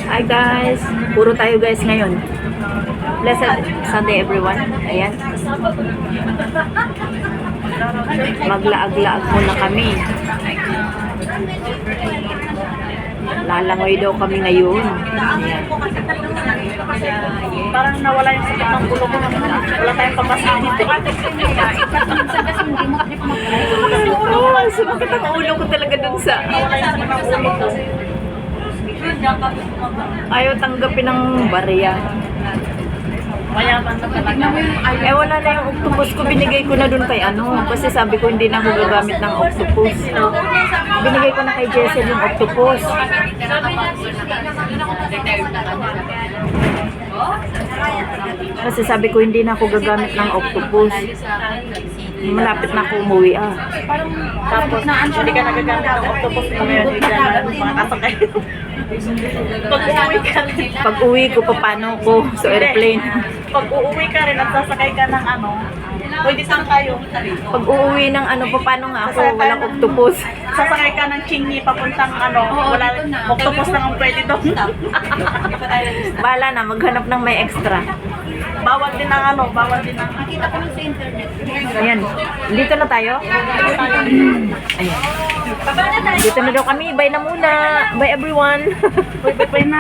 Hi guys! Puro tayo guys ngayon. Blessed Sunday everyone. Ayan. Maglaag-laag muna kami. Lalangoy daw kami ngayon. Ayan. Parang nawala yung sakit ng ulo ko. Wala tayong pamasahe dito. Sumakit ang ulo ko talaga dun sa... Nawala yung sakit ng ulo ko. Ayaw tanggapin ng barya. Mayaman na talaga. Eh wala na yung octopus ko, binigay ko na dun kay ano. Kasi sabi ko hindi na ako gagamit ng octopus. Binigay ko na kay Jessel yung octopus. Kasi sabi ko hindi na ako gagamit ng octopus. Malapit na ako umuwi Tapos, hindi ka nagagamit ng octopus mo ngayon. Hindi ka na mga kasakay. Pag uuwi ka rin. Pag uwi ko, paano ko sa airplane. Pag uuwi ka rin at sasakay ka ng ano, pwede saan tayo. Pag uuwi ng ano, paano nga ako, walang octopus. Sasakay ka ng Chingy papuntang ano, wala, octopus lang ang pwede doon. Bahala na, maghanap ng may extra. Bawal din ang ano, bawal din ang... Ayan, dito na tayo. Ayan. Dito na daw kami, bye na muna. Bye everyone. Bye na.